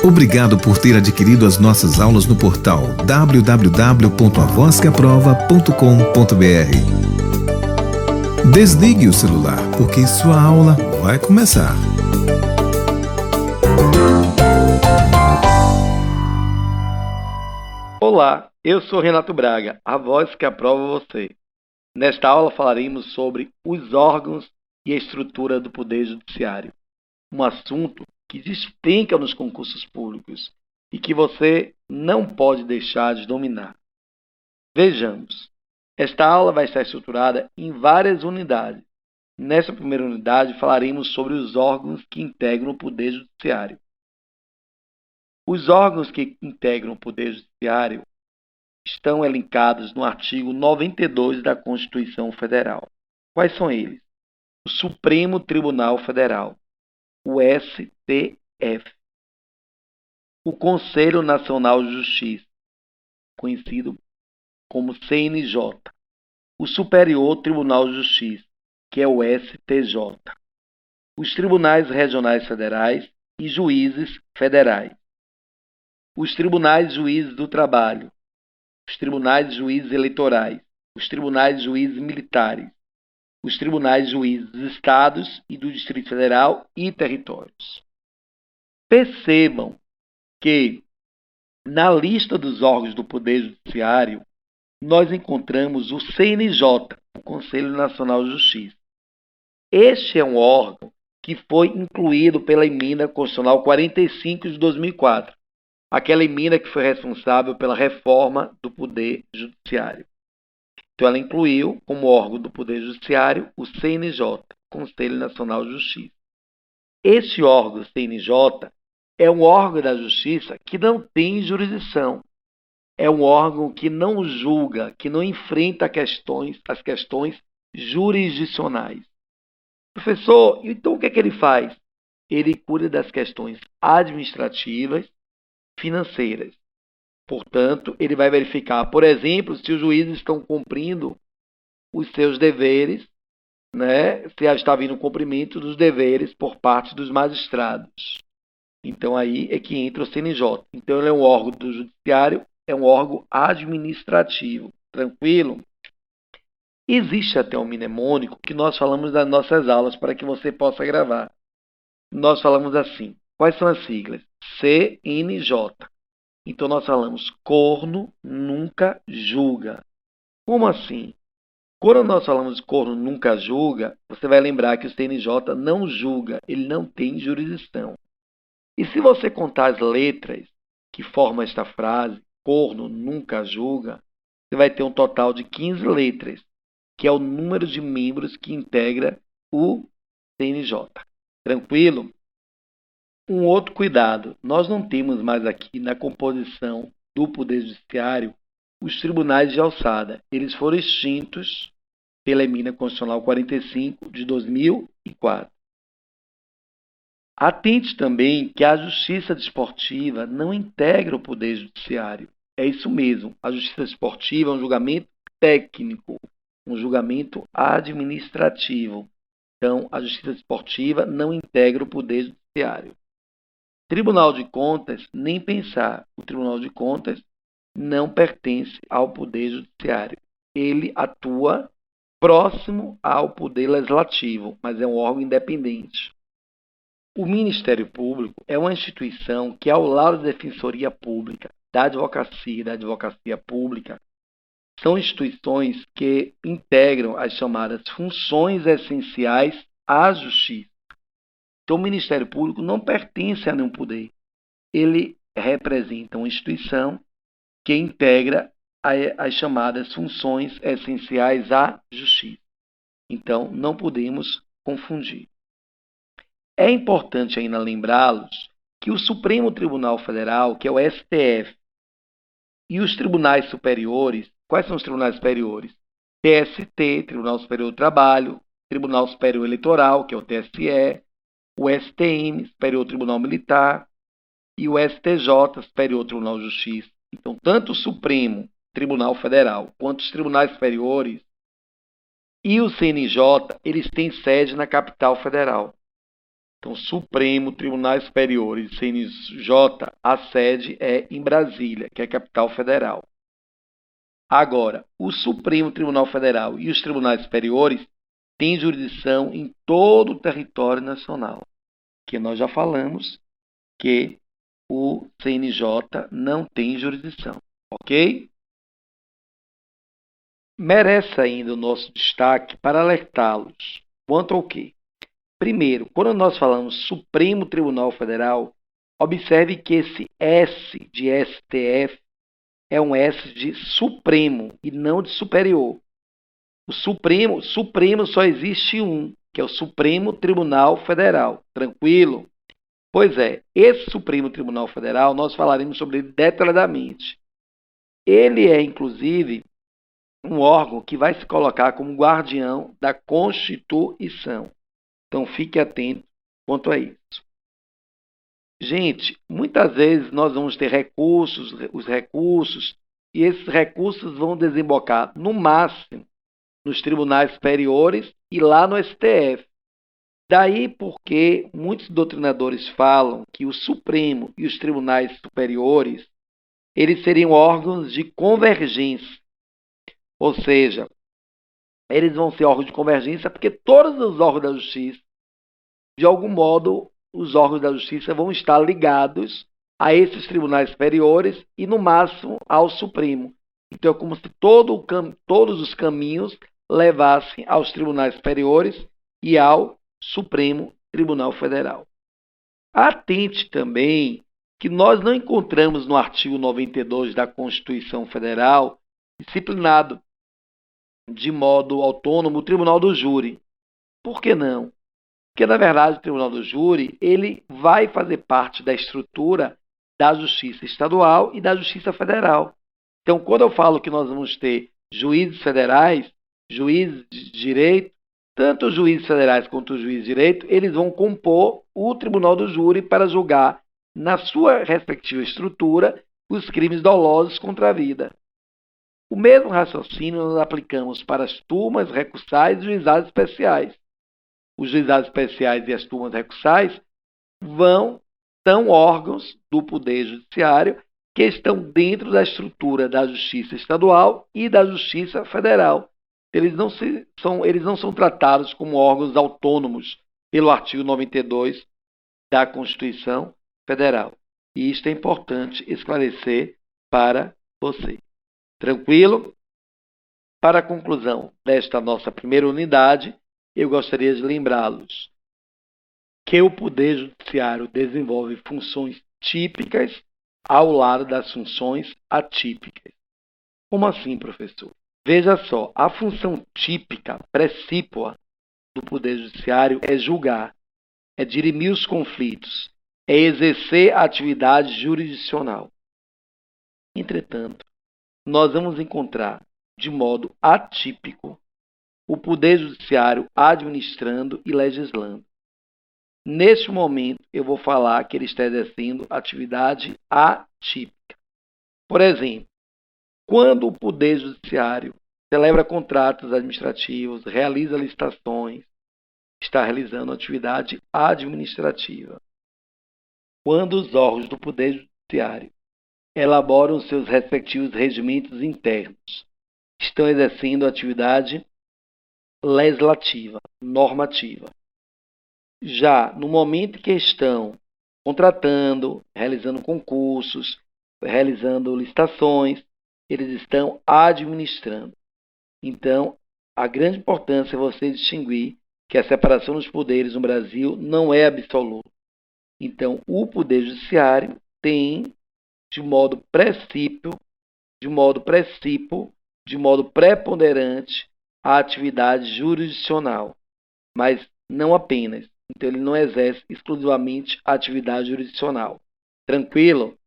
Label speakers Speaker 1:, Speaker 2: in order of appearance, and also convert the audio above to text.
Speaker 1: Obrigado por ter adquirido as nossas aulas no portal www.avosqueaprova.com.br. Desligue o celular, porque sua aula vai começar.
Speaker 2: Olá, eu sou Renato Braga, a voz que aprova você. Nesta aula falaremos sobre os órgãos e a estrutura do Poder Judiciário, um assunto que despenca nos concursos públicos e que você não pode deixar de dominar. Vejamos, esta aula vai estar estruturada em várias unidades. Nessa primeira unidade falaremos sobre os órgãos que integram o Poder Judiciário. Os órgãos que integram o Poder Judiciário estão elencados no artigo 92 da Constituição Federal. Quais são eles? O Supremo Tribunal Federal, o STF, o Conselho Nacional de Justiça, conhecido como CNJ, o Superior Tribunal de Justiça, que é o STJ, os Tribunais Regionais Federais e Juízes Federais, os Tribunais Juízes do Trabalho, os Tribunais Juízes Eleitorais, os Tribunais Juízes Militares, os Tribunais Juízes dos Estados e do Distrito Federal e Territórios. Percebam que, na lista dos órgãos do Poder Judiciário, nós encontramos o CNJ, o Conselho Nacional de Justiça. Este é um órgão que foi incluído pela Emenda Constitucional 45 de 2004, aquela emenda que foi responsável pela reforma do Poder Judiciário. Então, ela incluiu como órgão do Poder Judiciário o CNJ, Conselho Nacional de Justiça. Este órgão, CNJ, é um órgão da Justiça que não tem jurisdição. É um órgão que não julga, que não enfrenta as questões jurisdicionais. Professor, então o que é que ele faz? Ele cuida das questões administrativas, financeiras. Portanto, ele vai verificar, por exemplo, se os juízes estão cumprindo os seus deveres, se está havendo um cumprimento dos deveres por parte dos magistrados. Então, aí é que entra o CNJ. Então, ele é um órgão do judiciário, é um órgão administrativo. Tranquilo? Existe até um mnemônico que nós falamos nas nossas aulas para que você possa gravar. Nós falamos assim. Quais são as siglas? CNJ. Então, nós falamos corno nunca julga. Como assim? Quando nós falamos corno nunca julga, você vai lembrar que o CNJ não julga, ele não tem jurisdição. E se você contar as letras que formam esta frase, corno nunca julga, você vai ter um total de 15 letras, que é o número de membros que integra o CNJ. Tranquilo? Um outro cuidado, nós não temos mais aqui na composição do Poder Judiciário os tribunais de alçada. Eles foram extintos pela Emenda Constitucional 45 de 2004. Atente também que a Justiça Desportiva não integra o Poder Judiciário. É isso mesmo, a Justiça Desportiva é um julgamento técnico, um julgamento administrativo. Então, a Justiça Desportiva não integra o Poder Judiciário. Tribunal de Contas, nem pensar. O Tribunal de Contas não pertence ao Poder Judiciário. Ele atua próximo ao Poder Legislativo, mas é um órgão independente. O Ministério Público é uma instituição que, ao lado da Defensoria Pública, da Advocacia Pública, são instituições que integram as chamadas funções essenciais à Justiça. Então, o Ministério Público não pertence a nenhum poder. Ele representa uma instituição que integra as chamadas funções essenciais à Justiça. Então, não podemos confundir. É importante ainda lembrá-los que o Supremo Tribunal Federal, que é o STF, e os tribunais superiores, quais são os tribunais superiores? TST, Tribunal Superior do Trabalho, Tribunal Superior Eleitoral, que é o TSE, o STM, Superior Tribunal Militar, e o STJ, Superior Tribunal de Justiça. Então, tanto o Supremo Tribunal Federal quanto os tribunais superiores e o CNJ, eles têm sede na capital federal. Então, Supremo, Tribunal Superior e CNJ, a sede é em Brasília, que é a capital federal. Agora, o Supremo Tribunal Federal e os tribunais superiores têm jurisdição em todo o território nacional, que nós já falamos que o CNJ não tem jurisdição, ok? Merece ainda o nosso destaque para alertá-los quanto ao quê? Primeiro, quando nós falamos Supremo Tribunal Federal, observe que esse S de STF é um S de Supremo e não de superior. O Supremo só existe um, que é o Supremo Tribunal Federal. Tranquilo? Pois é, esse Supremo Tribunal Federal, nós falaremos sobre ele detalhadamente. Ele é, inclusive, um órgão que vai se colocar como guardião da Constituição. Então, fique atento quanto a isso. Gente, muitas vezes nós vamos ter os recursos, e esses recursos vão desembocar, no máximo, nos tribunais superiores e lá no STF. Daí porque muitos doutrinadores falam que o Supremo e os tribunais superiores, eles seriam órgãos de convergência. Ou seja, eles vão ser órgãos de convergência porque todos os órgãos da justiça, de algum modo, os órgãos da justiça vão estar ligados a esses tribunais superiores e, no máximo, ao Supremo. Então, é como se todos os caminhos levassem aos tribunais superiores e ao Supremo Tribunal Federal. Atente também que nós não encontramos no artigo 92 da Constituição Federal disciplinado de modo autônomo o Tribunal do Júri. Por que não? Porque, na verdade, o Tribunal do Júri ele vai fazer parte da estrutura da Justiça Estadual e da Justiça Federal. Então, quando eu falo que nós vamos ter juízes federais, juízes de direito, tanto os juízes federais quanto os juízes de direito, eles vão compor o Tribunal do Júri para julgar, na sua respectiva estrutura, os crimes dolosos contra a vida. O mesmo raciocínio nós aplicamos para as turmas recursais e juizados especiais. Os juizados especiais e as turmas recursais são órgãos do Poder Judiciário que estão dentro da estrutura da Justiça Estadual e da Justiça Federal. Eles não são tratados como órgãos autônomos pelo artigo 92 da Constituição Federal. E isto é importante esclarecer para você. Tranquilo? Para a conclusão desta nossa primeira unidade, eu gostaria de lembrá-los que o Poder Judiciário desenvolve funções típicas ao lado das funções atípicas. Como assim, professor? Veja só, a função típica, precípua do Poder Judiciário é julgar, é dirimir os conflitos, é exercer a atividade jurisdicional. Entretanto, nós vamos encontrar, de modo atípico, o Poder Judiciário administrando e legislando. Neste momento, eu vou falar que ele está exercendo atividade atípica. Por exemplo, quando o Poder Judiciário celebra contratos administrativos, realiza licitações, está realizando atividade administrativa. Quando os órgãos do Poder Judiciário elaboram seus respectivos regimentos internos, estão exercendo atividade legislativa, normativa. Já no momento que estão contratando, realizando concursos, realizando licitações, eles estão administrando. Então, a grande importância é você distinguir que a separação dos poderes no Brasil não é absoluta. Então, o Poder Judiciário tem, de modo preponderante, a atividade jurisdicional, mas não apenas. Então, ele não exerce exclusivamente a atividade jurisdicional. Tranquilo?